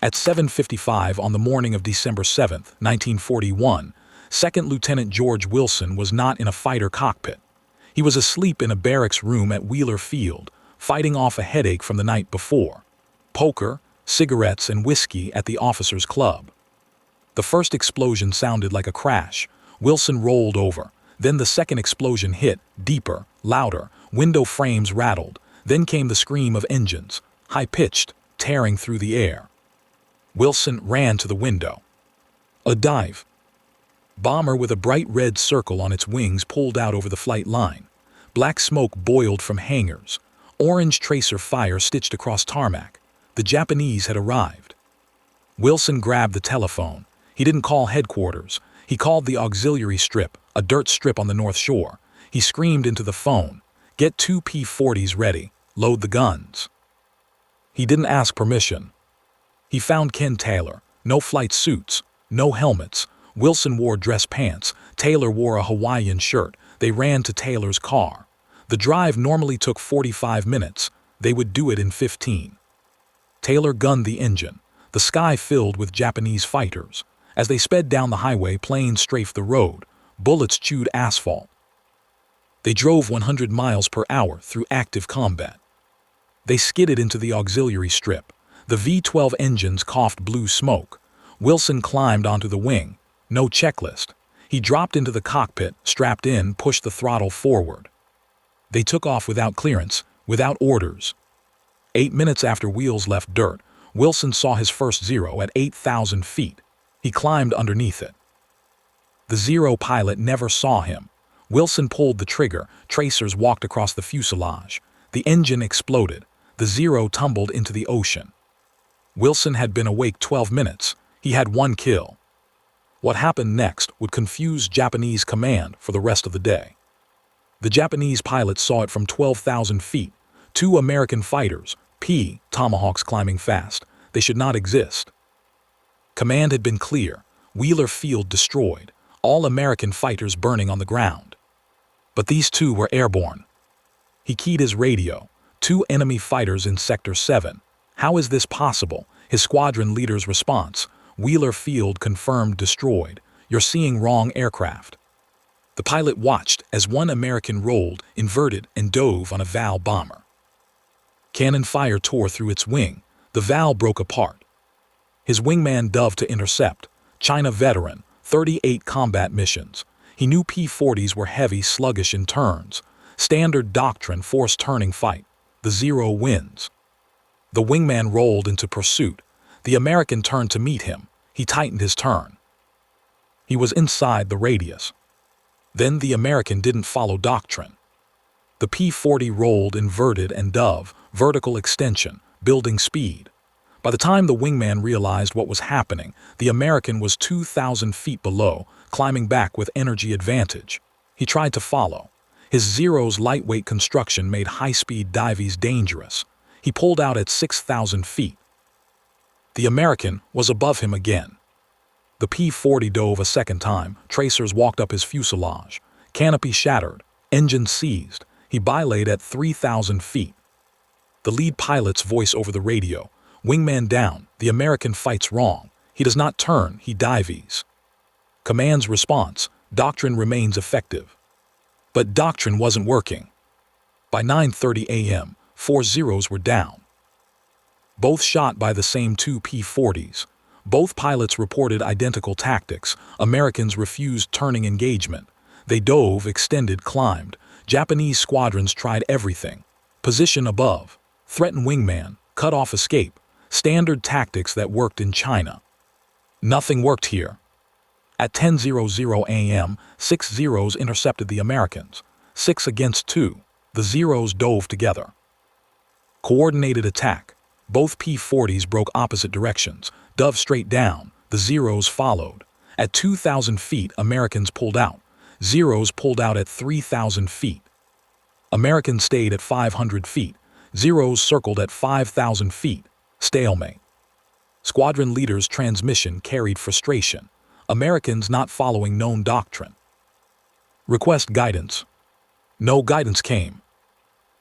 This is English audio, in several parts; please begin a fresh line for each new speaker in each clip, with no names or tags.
At 7:55 on the morning of December 7, 1941, Second Lieutenant George Wilson was not in a fighter cockpit. He was asleep in a barracks room at Wheeler Field, fighting off a headache from the night before. Poker, cigarettes, and whiskey at the officers' club. The first explosion sounded like a crash. Wilson rolled over. Then the second explosion hit, deeper, louder. Window frames rattled. Then came the scream of engines, high-pitched, tearing through the air. Wilson ran to the window. A dive. Bomber with a bright red circle on its wings pulled out over the flight line. Black smoke boiled from hangars. Orange tracer fire stitched across tarmac. The Japanese had arrived. Wilson grabbed the telephone. He didn't call headquarters. He called the auxiliary strip, a dirt strip on the North Shore. He screamed into the phone, "Get 2 P-40s ready. Load the guns." He didn't ask permission. He found Ken Taylor. No flight suits, no helmets. Wilson wore dress pants. Taylor wore a Hawaiian shirt. They ran to Taylor's car. The drive normally took 45 minutes. They would do it in 15. Taylor gunned the engine. The sky filled with Japanese fighters. As they sped down the highway, planes strafed the road. Bullets chewed asphalt. They drove 100 miles per hour through active combat. They skidded into the auxiliary strip. The V-12 engines coughed blue smoke. Wilson climbed onto the wing. No checklist. He dropped into the cockpit, strapped in, pushed the throttle forward. They took off without clearance, without orders. 8 minutes after wheels left dirt, Wilson saw his first Zero at 8,000 feet. He climbed underneath it. The Zero pilot never saw him. Wilson pulled the trigger. Tracers walked across the fuselage. The engine exploded. The Zero tumbled into the ocean. Wilson had been awake 12 minutes. He had 1 kill. What happened next would confuse Japanese command for the rest of the day. The Japanese pilots saw it from 12,000 feet. 2 American fighters, P-40 Tomahawks, climbing fast. They should not exist. Command had been clear. Wheeler Field destroyed. All American fighters burning on the ground. But these 2 were airborne. He keyed his radio. 2 enemy fighters in Sector 7. How is this possible? His squadron leader's response. Wheeler Field confirmed destroyed. You're seeing wrong aircraft. The pilot watched as 1 American rolled, inverted, and dove on a VAL bomber. Cannon fire tore through its wing. The VAL broke apart. His wingman dove to intercept. China veteran, 38 combat missions. He knew P-40s were heavy, sluggish in turns. Standard Doctrine force turning fight. The Zero wins. The wingman rolled into pursuit. The American turned to meet him. He tightened his turn. He was inside the radius. Then the American didn't follow Doctrine. The P-40 rolled, inverted, and dove, vertical extension, building speed. By the time the wingman realized what was happening, the American was 2,000 feet below, climbing back with energy advantage. He tried to follow. His Zero's lightweight construction made high-speed dives dangerous. He pulled out at 6,000 feet. The American was above him again. The P-40 dove a second time. Tracers walked up his fuselage. Canopy shattered. Engine seized. He bilayed at 3,000 feet. The lead pilot's voice over the radio. Wingman down. The American fights wrong. He does not turn, he dives. Command's response. Doctrine remains effective. But Doctrine wasn't working. By 9:30 a.m., 4 Zeros were down. Both shot by the same 2 P-40s. Both pilots reported identical tactics. Americans refused turning engagement. They dove, extended, climbed. Japanese squadrons tried everything. Position above. Threaten wingman. Cut off escape. Standard tactics that worked in China. Nothing worked here. At 10:00 a.m., 6 Zeros intercepted the Americans. 6 against 2. The Zeros dove together. Coordinated attack. Both P-40s broke opposite directions. Dove straight down. The Zeros followed. At 2,000 feet, Americans pulled out. Zeros pulled out at 3,000 feet. Americans stayed at 500 feet. Zeros circled at 5,000 feet. Stalemate. Squadron leader's transmission carried frustration. Americans not following known doctrine. Request guidance. No guidance came.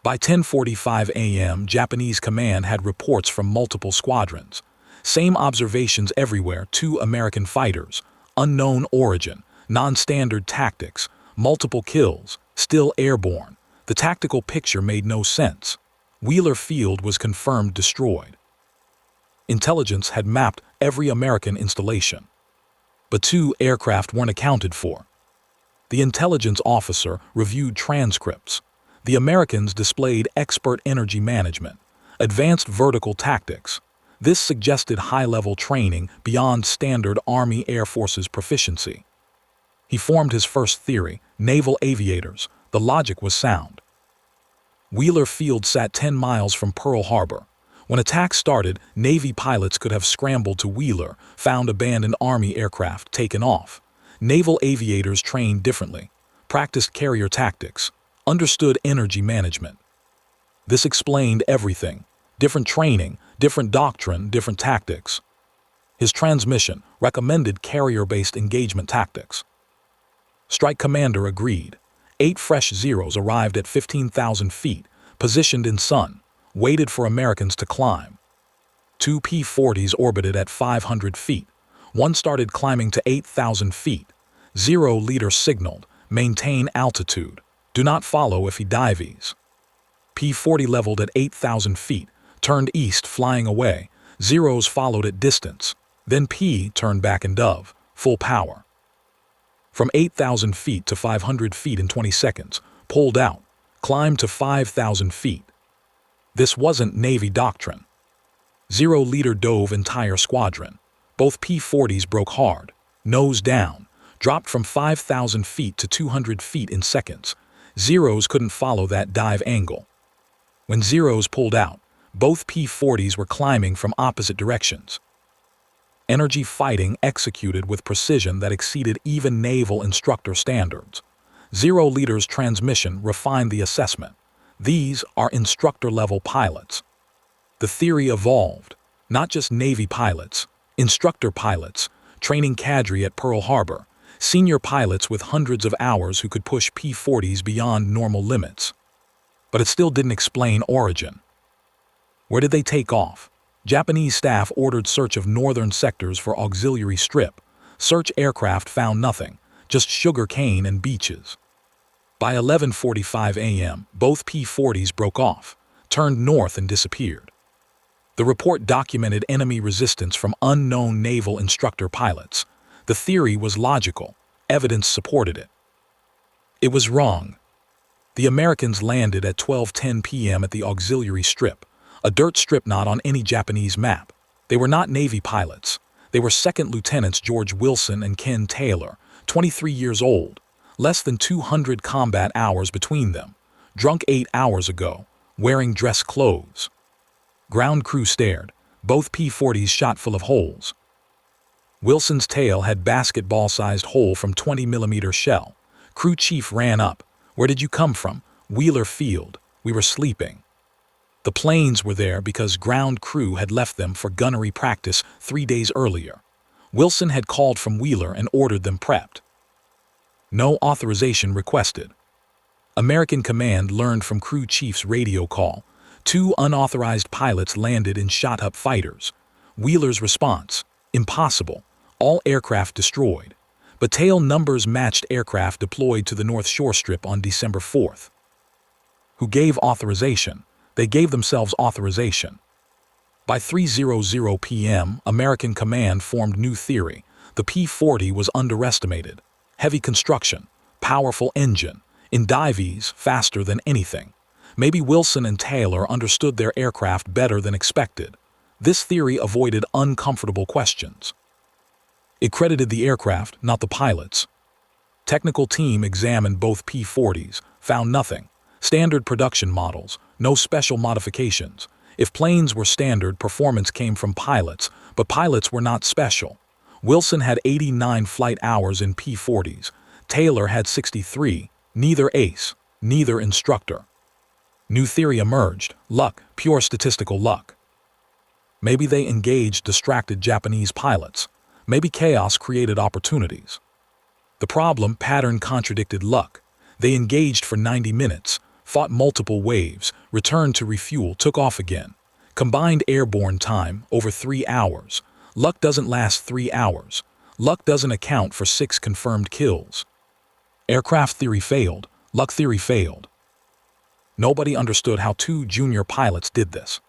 By 10:45 a.m., Japanese command had reports from multiple squadrons. Same observations everywhere: 2 American fighters, unknown origin, non-standard tactics, multiple kills, still airborne. The tactical picture made no sense. Wheeler Field was confirmed destroyed. Intelligence had mapped every American installation, but 2 aircraft weren't accounted for. The intelligence officer reviewed transcripts. The Americans displayed expert energy management, advanced vertical tactics. This suggested high-level training beyond standard Army Air Force's proficiency. He formed his first theory: naval aviators. The logic was sound. Wheeler Field sat 10 miles from Pearl Harbor. When attacks started, Navy pilots could have scrambled to Wheeler, found abandoned Army aircraft, taken off. Naval aviators trained differently, practiced carrier tactics, understood energy management. This explained everything: different training, different doctrine, different tactics. His transmission recommended carrier-based engagement tactics. Strike Commander agreed. 8 fresh Zeros arrived at 15,000 feet, positioned in sun, waited for Americans to climb. 2 P-40s orbited at 500 feet. One started climbing to 8,000 feet. Zero leader signaled, maintain altitude. Do not follow if he dives. P-40 leveled at 8,000 feet, turned east, flying away. Zeros followed at distance. Then P turned back and dove, full power. From 8,000 feet to 500 feet in 20 seconds, pulled out, climbed to 5,000 feet. This wasn't Navy doctrine. Zero leader dove entire squadron. Both P-40s broke hard, nose down, dropped from 5,000 feet to 200 feet in seconds. Zeros couldn't follow that dive angle. When Zeros pulled out, both P-40s were climbing from opposite directions. Energy fighting executed with precision that exceeded even naval instructor standards. Zero leader's transmission refined the assessment. These are instructor-level pilots. The theory evolved. Not just Navy pilots, instructor pilots, training cadre at Pearl Harbor, senior pilots with hundreds of hours who could push P-40s beyond normal limits. But it still didn't explain origin. Where did they take off? Japanese staff ordered search of northern sectors for auxiliary strip. Search aircraft found nothing, just sugar cane and beaches. By 11:45 a.m., both P-40s broke off, turned north and disappeared. The report documented enemy resistance from unknown naval instructor pilots. The theory was logical. Evidence supported it. It was wrong. The Americans landed at 12:10 p.m. at the auxiliary strip, a dirt strip not on any Japanese map. They were not Navy pilots. They were Second Lieutenants George Wilson and Ken Taylor, 23 years old, less than 200 combat hours between them, drunk 8 hours ago, wearing dress clothes. Ground crew stared, both P-40s shot full of holes. Wilson's tail had basketball-sized hole from 20mm shell. Crew chief ran up. "Where did you come from?" "Wheeler Field. We were sleeping." The planes were there because ground crew had left them for gunnery practice 3 days earlier. Wilson had called from Wheeler and ordered them prepped. No authorization requested. American command learned from crew chief's radio call. 2 unauthorized pilots landed in shot-up fighters. Wheeler's response: impossible. All aircraft destroyed. But tail numbers matched aircraft deployed to the North Shore Strip on December 4th. Who gave authorization? They gave themselves authorization. By 3:00 p.m., American command formed new theory. The P-40 was underestimated. Heavy construction, powerful engine, in dives faster than anything. Maybe Wilson and Taylor understood their aircraft better than expected. This theory avoided uncomfortable questions. It credited the aircraft, not the pilots. Technical team examined both P-40s, found nothing. Standard production models, no special modifications. If planes were standard, performance came from pilots, but pilots were not special. Wilson had 89 flight hours in P-40s. Taylor had 63, neither ace, neither instructor. New theory emerged: luck, pure statistical luck. Maybe they engaged distracted Japanese pilots. Maybe chaos created opportunities. The problem: pattern contradicted luck. They engaged for 90 minutes, fought multiple waves, returned to refuel, took off again. Combined airborne time, over 3 hours. Luck doesn't last 3 hours. Luck doesn't account for 6 confirmed kills. Aircraft theory failed. Luck theory failed. Nobody understood how 2 junior pilots did this.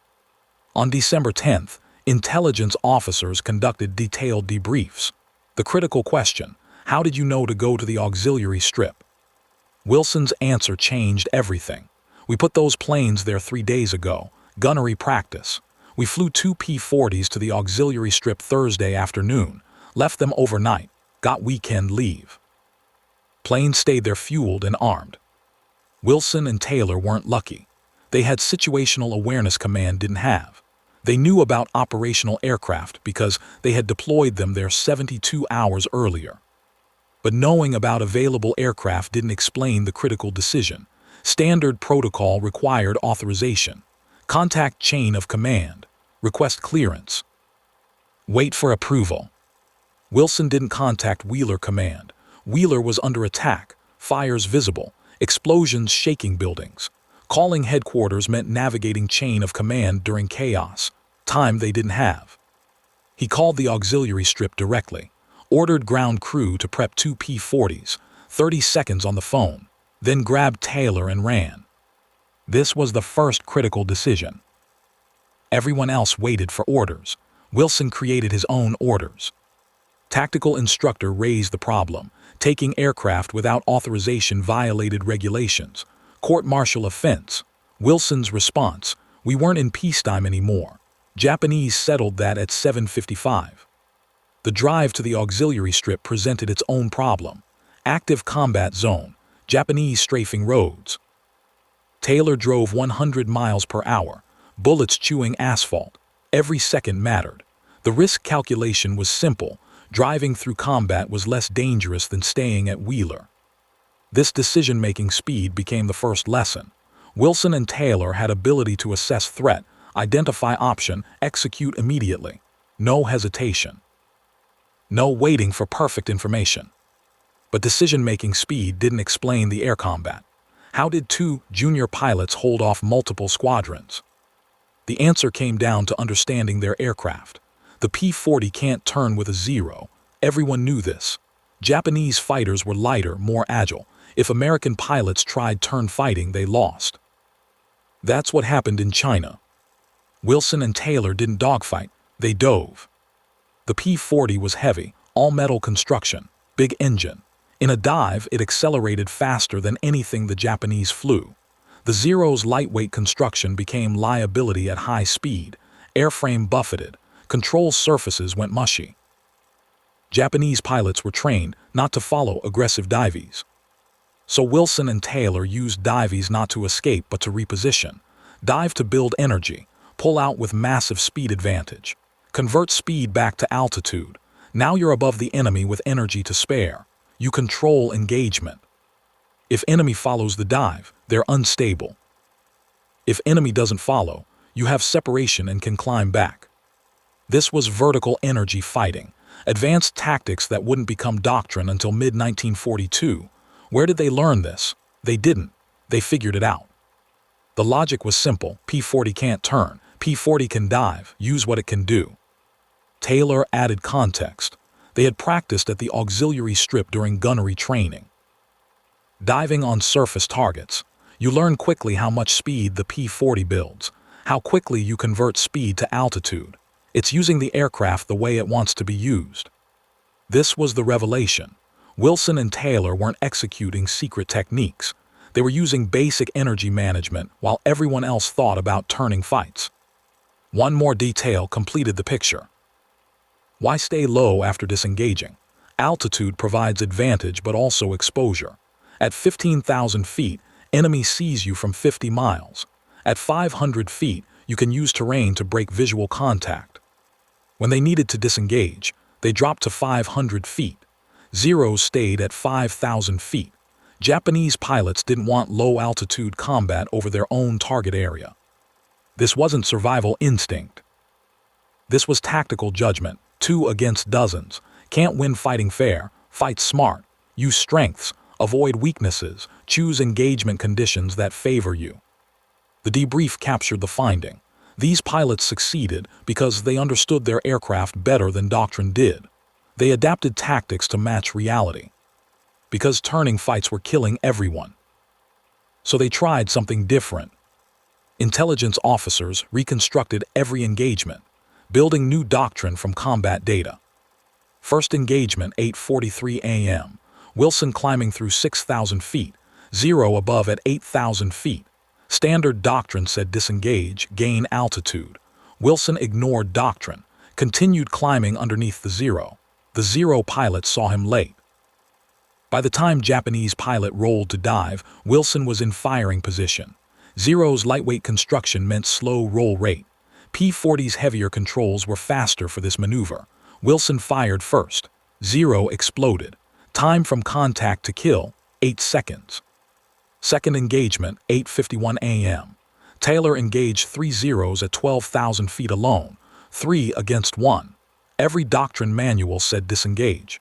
On December 10th, intelligence officers conducted detailed debriefs. The critical question, how did you know to go to the auxiliary strip? Wilson's answer changed everything. We put those planes there 3 days ago. Gunnery practice. We flew 2 P-40s to the auxiliary strip Thursday afternoon, left them overnight, got weekend leave. Planes stayed there fueled and armed. Wilson and Taylor weren't lucky. They had situational awareness command didn't have. They knew about operational aircraft because they had deployed them there 72 hours earlier. But knowing about available aircraft didn't explain the critical decision. Standard protocol required authorization. Contact chain of command. Request clearance. Wait for approval. Wilson didn't contact Wheeler Command. Wheeler was under attack, fires visible, explosions shaking buildings. Calling headquarters meant navigating chain of command during chaos, time they didn't have. He called the auxiliary strip directly, ordered ground crew to prep 2 P-40s, 30 seconds on the phone, then grabbed Taylor and ran. This was the first critical decision. Everyone else waited for orders. Wilson created his own orders. Tactical instructor raised the problem. Taking aircraft without authorization violated regulations. Court-martial offense. Wilson's response, we weren't in peacetime anymore. Japanese settled that at 7:55. The drive to the auxiliary strip presented its own problem. Active combat zone. Japanese strafing roads. Taylor drove 100 miles per hour, bullets chewing asphalt. Every second mattered. The risk calculation was simple. Driving through combat was less dangerous than staying at Wheeler. This decision-making speed became the first lesson. Wilson and Taylor had ability to assess threat, identify option, execute immediately. No hesitation. No waiting for perfect information. But decision-making speed didn't explain the air combat. How did 2 junior pilots hold off multiple squadrons? The answer came down to understanding their aircraft. The P-40 can't turn with a 0. Everyone knew this. Japanese fighters were lighter, more agile. If American pilots tried turn fighting, they lost. That's what happened in China. Wilson and Taylor didn't dogfight, they dove. The P-40 was heavy, all-metal construction, big engine. In a dive, it accelerated faster than anything the Japanese flew. The Zero's lightweight construction became liability at high speed. Airframe buffeted. Control surfaces went mushy. Japanese pilots were trained not to follow aggressive dives. So Wilson and Taylor used dives not to escape but to reposition. Dive to build energy. Pull out with massive speed advantage. Convert speed back to altitude. Now you're above the enemy with energy to spare. You control engagement. If enemy follows the dive, they're unstable. If enemy doesn't follow, you have separation and can climb back. This was vertical energy fighting, advanced tactics that wouldn't become doctrine until mid-1942. Where did they learn this? They didn't. They figured it out. The logic was simple. P-40 can't turn. P-40 can dive, use what it can do. Taylor added context. They had practiced at the auxiliary strip during gunnery training. Diving on surface targets. You learn quickly how much speed the P-40 builds, how quickly you convert speed to altitude. It's using the aircraft the way it wants to be used. This was the revelation. Wilson and Taylor weren't executing secret techniques. They were using basic energy management while everyone else thought about turning fights. One more detail completed the picture. Why stay low after disengaging? Altitude provides advantage but also exposure. At 15,000 feet, enemy sees you from 50 miles. At 500 feet, you can use terrain to break visual contact. When they needed to disengage, they dropped to 500 feet. Zeros stayed at 5,000 feet. Japanese pilots didn't want low-altitude combat over their own target area. This wasn't survival instinct. This was tactical judgment, 2 against dozens. Can't win fighting fair, fight smart, use strengths, avoid weaknesses, choose engagement conditions that favor you. The debrief captured the finding. These pilots succeeded because they understood their aircraft better than Doctrine did. They adapted tactics to match reality. Because turning fights were killing everyone. So they tried something different. Intelligence officers reconstructed every engagement, building new doctrine from combat data. First engagement, 8:43 a.m. Wilson climbing through 6,000 feet, 0 above at 8,000 feet. Standard doctrine said disengage, gain altitude. Wilson ignored doctrine, continued climbing underneath the 0. The 0 pilot saw him late. By the time Japanese pilot rolled to dive, Wilson was in firing position. 0's lightweight construction meant slow roll rate. P-40's heavier controls were faster for this maneuver. Wilson fired first. 0 exploded. Time from contact to kill, 8 seconds. Second engagement, 8:51 a.m. Taylor engaged 3 Zeros at 12,000 feet alone, 3 against 1. Every doctrine manual said disengage.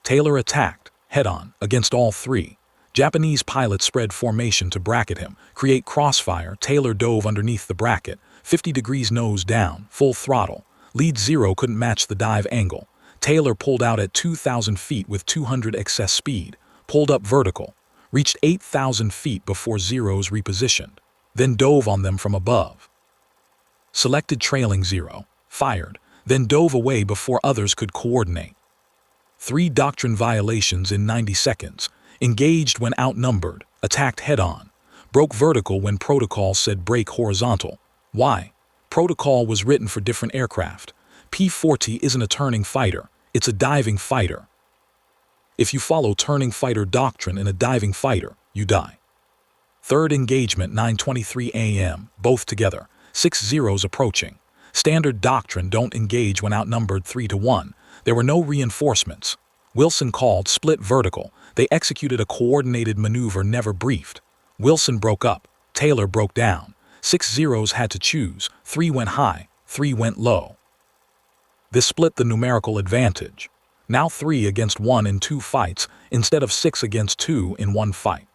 Taylor attacked, head-on, against all 3. Japanese pilots spread formation to bracket him, create crossfire. Taylor dove underneath the bracket, 50 degrees nose down, full throttle. Lead 0 couldn't match the dive angle. Taylor pulled out at 2,000 feet with 200 excess speed, pulled up vertical, reached 8,000 feet before 0's repositioned, then dove on them from above. Selected trailing 0, fired, then dove away before others could coordinate. 3 doctrine violations in 90 seconds, engaged when outnumbered, attacked head-on, broke vertical when protocol said break horizontal. Why? Protocol was written for different aircraft. P-40 isn't a turning fighter, it's a diving fighter. If you follow turning fighter doctrine in a diving fighter, you die. Third engagement, 9:23 a.m., both together, 6 Zeros approaching. Standard doctrine, don't engage when outnumbered 3-1. There were no reinforcements. Wilson called split vertical. They executed a coordinated maneuver never briefed. Wilson broke up. Taylor broke down. 6 Zeros had to choose. 3 went high, 3 went low. This split the numerical advantage. Now 3 against 1 in 2 fights instead of 6 against 2 in 1 fight.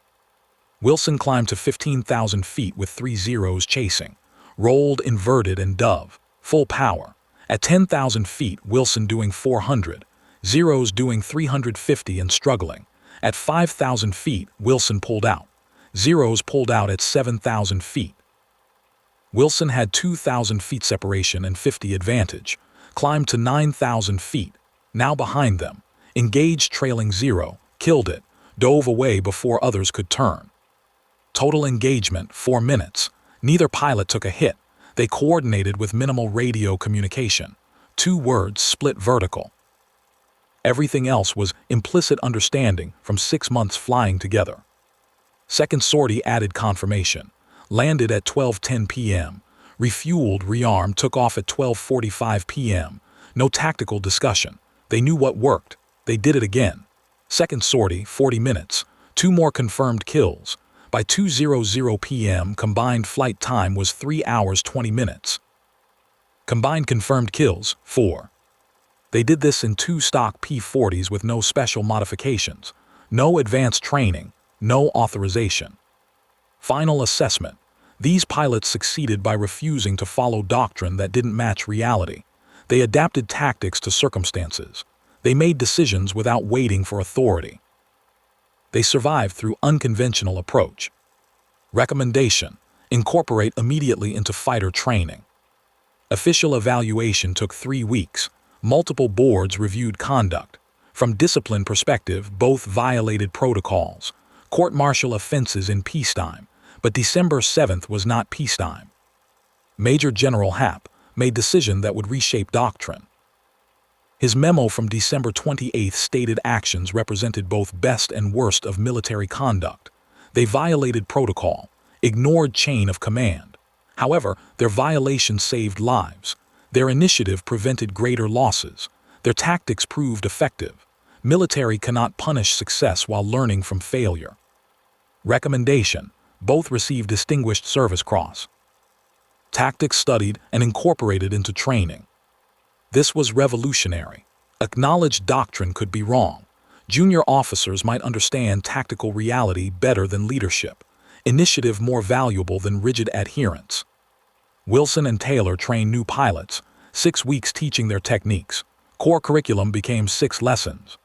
Wilson climbed to 15,000 feet with 3 Zeros chasing. Rolled, inverted, and dove. Full power. At 10,000 feet, Wilson doing 400. Zeros doing 350 and struggling. At 5,000 feet, Wilson pulled out. Zeros pulled out at 7,000 feet. Wilson had 2,000 feet separation and 50 advantage. Climbed to 9,000 feet. Now behind them. Engaged trailing 0, killed it, dove away before others could turn. Total engagement, 4 minutes. Neither pilot took a hit. They coordinated with minimal radio communication. 2 words, split vertical. Everything else was implicit understanding from 6 months flying together. Second sortie added confirmation. Landed at 12:10 p.m. Refueled, rearmed, took off at 12:45 p.m. No tactical discussion. They knew what worked. They did it again. Second sortie, 40 minutes. 2 more confirmed kills. By 2:00 p.m., combined flight time was 3 hours 20 minutes. Combined confirmed kills, 4. They did this in 2 stock P-40s with no special modifications, no advanced training, no authorization. Final assessment. These pilots succeeded by refusing to follow doctrine that didn't match reality. They adapted tactics to circumstances. They made decisions without waiting for authority. They survived through unconventional approach. Recommendation: incorporate immediately into fighter training. Official evaluation took 3 weeks. Multiple boards reviewed conduct. From discipline perspective, both violated protocols. Court-martial offenses in peacetime, but December 7th was not peacetime. Major General Happ made decision that would reshape doctrine. His memo from December 28th stated actions represented both best and worst of military conduct. They violated protocol, ignored chain of command. However, their violation saved lives. Their initiative prevented greater losses. Their tactics proved effective. Military cannot punish success while learning from failure. Recommendation: both received Distinguished Service Cross. Tactics studied and incorporated into training. This was revolutionary. Acknowledged doctrine could be wrong. Junior officers might understand tactical reality better than leadership. Initiative more valuable than rigid adherence. Wilson and Taylor trained new pilots, 6 weeks teaching their techniques. Core curriculum became 6 lessons.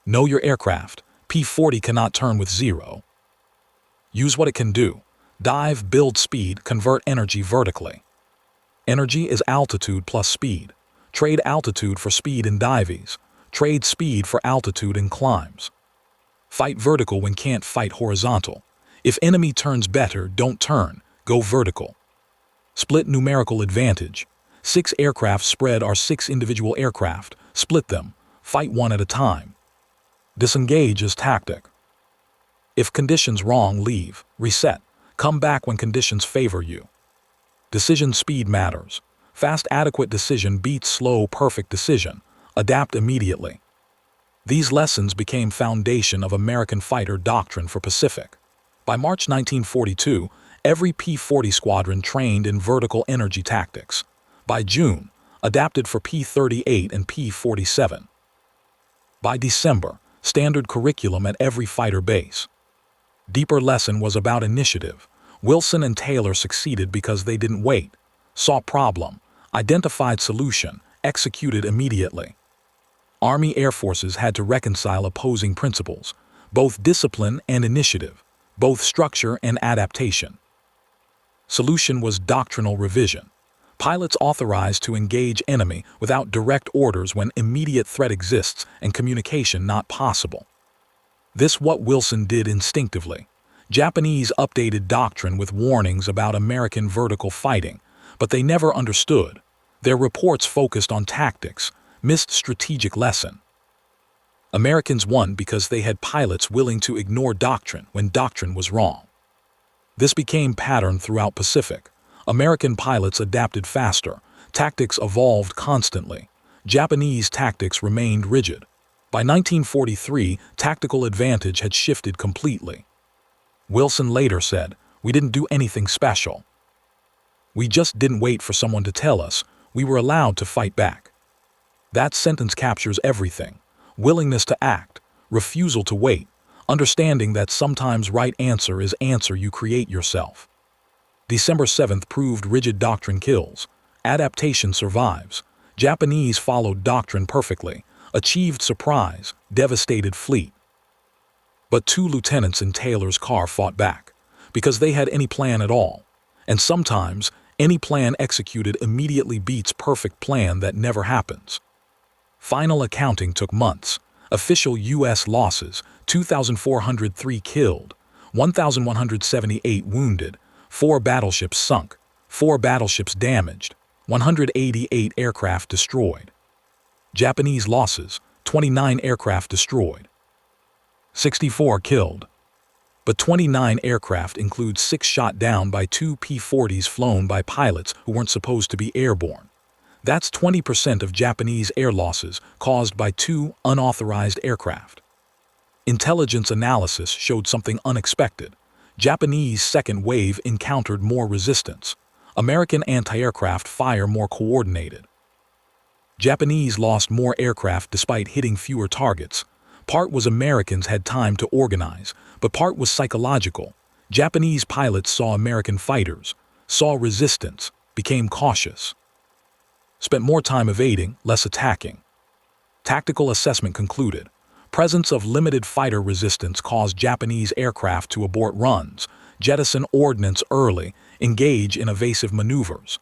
Know your aircraft. P-40 cannot turn with 0. Use what it can do. Dive, build speed, convert energy vertically. Energy is altitude plus speed. Trade altitude for speed in dives. Trade speed for altitude in climbs. Fight vertical when can't fight horizontal. If enemy turns better, don't turn, go vertical. Split numerical advantage. 6 aircraft spread are 6 individual aircraft. Split them. Fight one at a time. Disengage is tactic. If conditions wrong, leave. Reset. Come back when conditions favor you. Decision speed matters. Fast adequate decision beats slow perfect decision. Adapt immediately. These lessons became foundation of American fighter doctrine for Pacific. By March 1942, every P-40 squadron trained in vertical energy tactics. By June, adapted for P-38 and P-47. By December, standard curriculum at every fighter base. Deeper lesson was about initiative. Wilson and Taylor succeeded because they didn't wait, saw problem, identified solution, executed immediately. Army Air Forces had to reconcile opposing principles, both discipline and initiative, both structure and adaptation. Solution was doctrinal revision. Pilots authorized to engage enemy without direct orders when immediate threat exists and communication not possible. This what Wilson did instinctively. Japanese updated doctrine with warnings about American vertical fighting, but they never understood. Their reports focused on tactics, missed strategic lesson. Americans won because they had pilots willing to ignore doctrine when doctrine was wrong. This became pattern throughout Pacific. American pilots adapted faster, tactics evolved constantly. Japanese tactics remained rigid. By 1943, tactical advantage had shifted completely. Wilson later said, "We didn't do anything special. We just didn't wait for someone to tell us. We were allowed to fight back." That sentence captures everything. Willingness to act, refusal to wait, understanding that sometimes right answer is answer you create yourself. December 7th proved rigid doctrine kills. Adaptation survives. Japanese followed doctrine perfectly, achieved surprise, devastated fleet. But 2 lieutenants in Taylor's car fought back, because they had any plan at all. And sometimes, any plan executed immediately beats perfect plan that never happens. Final accounting took months. Official U.S. losses, 2,403 killed, 1,178 wounded, 4 battleships sunk, 4 battleships damaged, 188 aircraft destroyed. Japanese losses, 29 aircraft destroyed, 64 killed. But 29 aircraft includes 6 shot down by 2 P-40s flown by pilots who weren't supposed to be airborne. That's 20% of Japanese air losses caused by 2 unauthorized aircraft. Intelligence analysis showed something unexpected. Japanese second wave encountered more resistance. American anti-aircraft fire more coordinated. Japanese lost more aircraft despite hitting fewer targets. Part was Americans had time to organize, but part was psychological. Japanese pilots saw American fighters, saw resistance, became cautious. Spent more time evading, less attacking. Tactical assessment concluded. Presence of limited fighter resistance caused Japanese aircraft to abort runs, jettison ordnance early, engage in evasive maneuvers.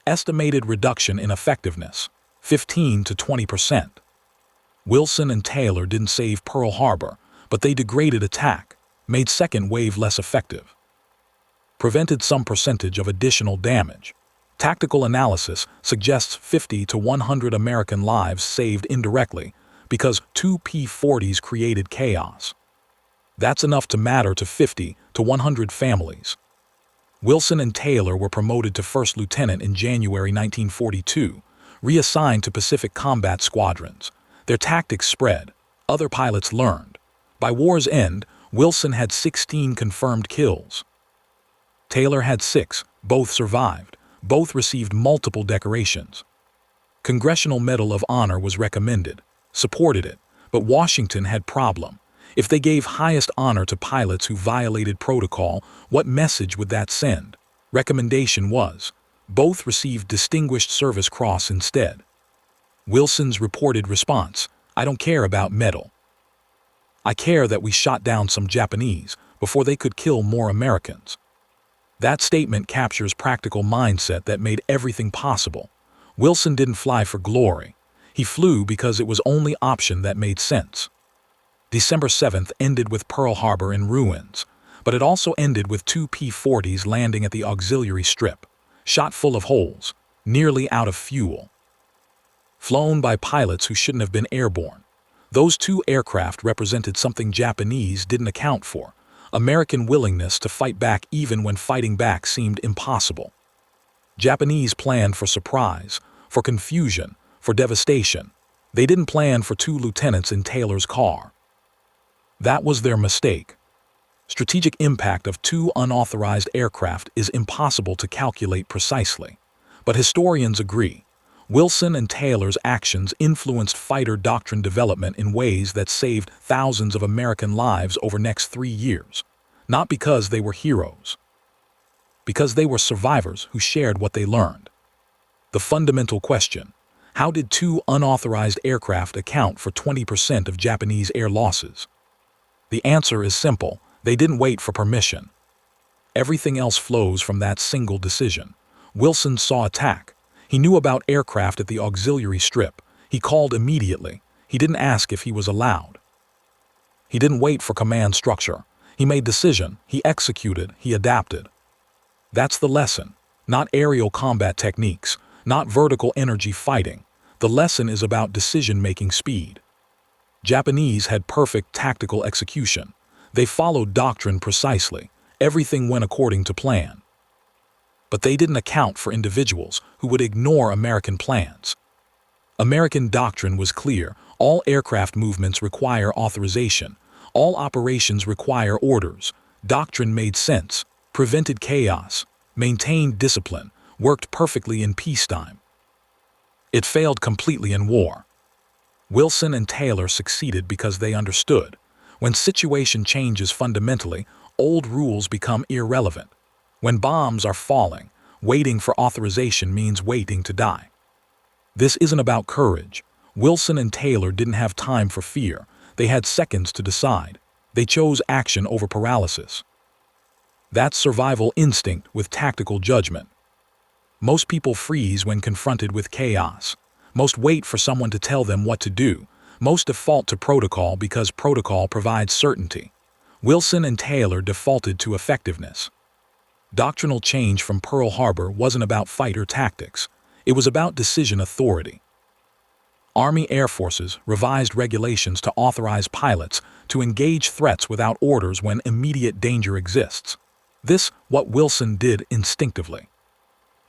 Estimated reduction in effectiveness, 15 to 20%. Wilson and Taylor didn't save Pearl Harbor, but they degraded attack, made second wave less effective. Prevented some percentage of additional damage. Tactical analysis suggests 50 to 100 American lives saved indirectly because 2 P-40s created chaos. That's enough to matter to 50 to 100 families. Wilson and Taylor were promoted to first lieutenant in January 1942, reassigned to Pacific combat squadrons. Their tactics spread. Other pilots learned. By war's end, Wilson had 16 confirmed kills. Taylor had 6. Both survived. Both received multiple decorations. Congressional Medal of Honor was recommended, supported it, but Washington had problem. If they gave highest honor to pilots who violated protocol, what message would that send? Recommendation was, Both received Distinguished Service Cross instead. Wilson's reported response: "I don't care about medal. I care that we shot down some Japanese before they could kill more Americans." That statement captures practical mindset that made everything possible. Wilson didn't fly for glory. He flew because it was the only option that made sense. December 7th ended with Pearl Harbor in ruins, but it also ended with 2 P-40s landing at the auxiliary strip, shot full of holes, nearly out of fuel. Flown by pilots who shouldn't have been airborne. Those 2 aircraft represented something Japanese didn't account for: American willingness to fight back even when fighting back seemed impossible. Japanese planned for surprise, for confusion, for devastation. They didn't plan for 2 lieutenants in Taylor's car. That was their mistake. Strategic impact of 2 unauthorized aircraft is impossible to calculate precisely, but historians agree. Wilson and Taylor's actions influenced fighter doctrine development in ways that saved thousands of American lives over the next 3 years, not because they were heroes, because they were survivors who shared what they learned. The fundamental question: how did 2 unauthorized aircraft account for 20% of Japanese air losses? The answer is simple: they didn't wait for permission. Everything else flows from that single decision. Wilson saw attack. He knew about aircraft at the auxiliary strip. He called immediately. He didn't ask if he was allowed. He didn't wait for command structure. He made decision. He executed. He adapted. That's the lesson. Not aerial combat techniques, not vertical energy fighting. The lesson is about decision-making speed. Japanese had perfect tactical execution. They followed doctrine precisely. Everything went according to plan. But they didn't account for individuals who would ignore American plans. American doctrine was clear: all aircraft movements require authorization. All operations require orders. Doctrine made sense, prevented chaos, maintained discipline, worked perfectly in peacetime. It failed completely in war. Wilson and Taylor succeeded because they understood. When situation changes fundamentally, old rules become irrelevant. When bombs are falling, waiting for authorization means waiting to die. This isn't about courage. Wilson and Taylor didn't have time for fear. They had seconds to decide. They chose action over paralysis. That's survival instinct with tactical judgment. Most people freeze when confronted with chaos. Most wait for someone to tell them what to do. Most default to protocol because protocol provides certainty. Wilson and Taylor defaulted to effectiveness. Doctrinal change from Pearl Harbor wasn't about fighter tactics. It was about decision authority. Army Air Forces revised regulations to authorize pilots to engage threats without orders when immediate danger exists. This, what Wilson did instinctively.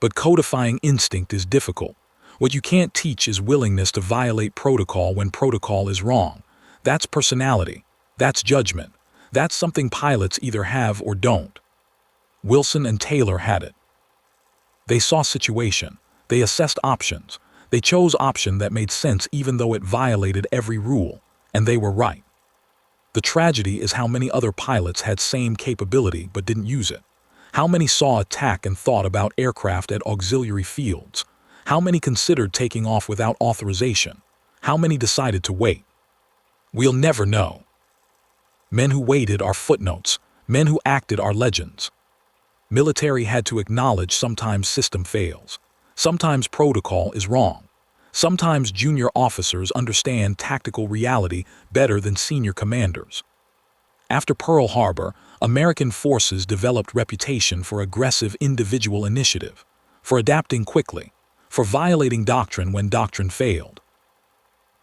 But codifying instinct is difficult. What you can't teach is willingness to violate protocol when protocol is wrong. That's personality. That's judgment. That's something pilots either have or don't. Wilson and Taylor had it. They saw situation. They assessed options. They chose option that made sense even though it violated every rule, and they were right. The tragedy is how many other pilots had same capability but didn't use it. How many saw attack and thought about aircraft at auxiliary fields? How many considered taking off without authorization? How many decided to wait? We'll never know. Men who waited are footnotes. Men who acted are legends. Military had to acknowledge sometimes system fails. Sometimes protocol is wrong. Sometimes junior officers understand tactical reality better than senior commanders. After Pearl Harbor, American forces developed reputation for aggressive individual initiative, for adapting quickly, for violating doctrine when doctrine failed.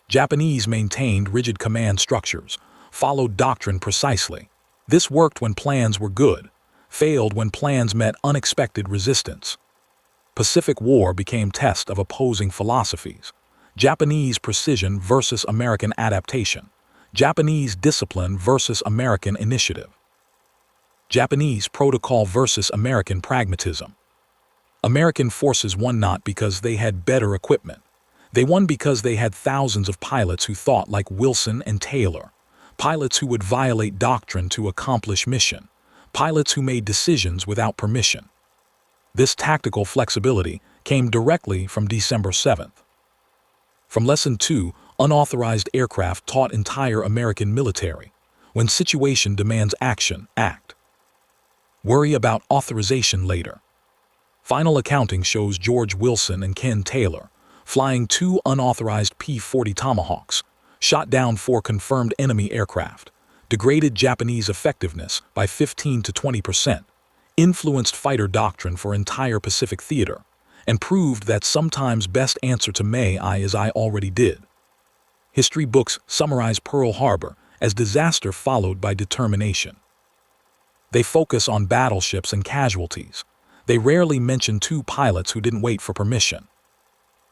Japanese maintained rigid command structures, followed doctrine precisely. This worked when plans were good, failed when plans met unexpected resistance. Pacific War became test of opposing philosophies. Japanese precision versus American adaptation. Japanese discipline versus American initiative. Japanese protocol versus American pragmatism. American forces won not because they had better equipment. They won because they had thousands of pilots who thought like Wilson and Taylor. Pilots who would violate doctrine to accomplish mission. Pilots who made decisions without permission. This tactical flexibility came directly from December 7th. From Lesson 2, unauthorized aircraft taught entire American military. When situation demands action, act. Worry about authorization later. Final accounting shows George Wilson and Ken Taylor flying 2 unauthorized P-40 Tomahawks, shot down 4 confirmed enemy aircraft, degraded Japanese effectiveness by 15 to 20%, influenced fighter doctrine for entire Pacific theater, and proved that sometimes best answer to may I is I already did. History books summarize Pearl Harbor as disaster followed by determination. They focus on battleships and casualties. They rarely mention 2 pilots who didn't wait for permission.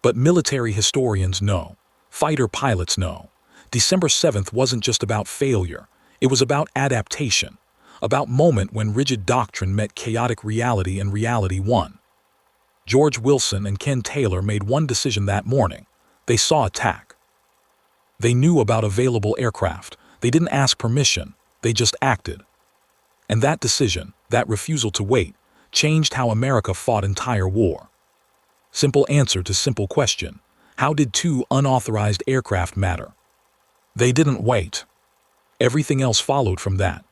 But military historians know, fighter pilots know, December 7th wasn't just about failure, it was about adaptation, about moment when rigid doctrine met chaotic reality and reality won. George Wilson and Ken Taylor made one decision that morning. They saw attack. They knew about available aircraft. They didn't ask permission, they just acted. And that decision, that refusal to wait, changed how America fought entire war. Simple answer to simple question. How did 2 unauthorized aircraft matter? They didn't wait. Everything else followed from that.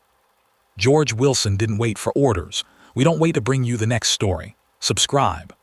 George Wilson didn't wait for orders. We don't wait to bring you the next story. Subscribe.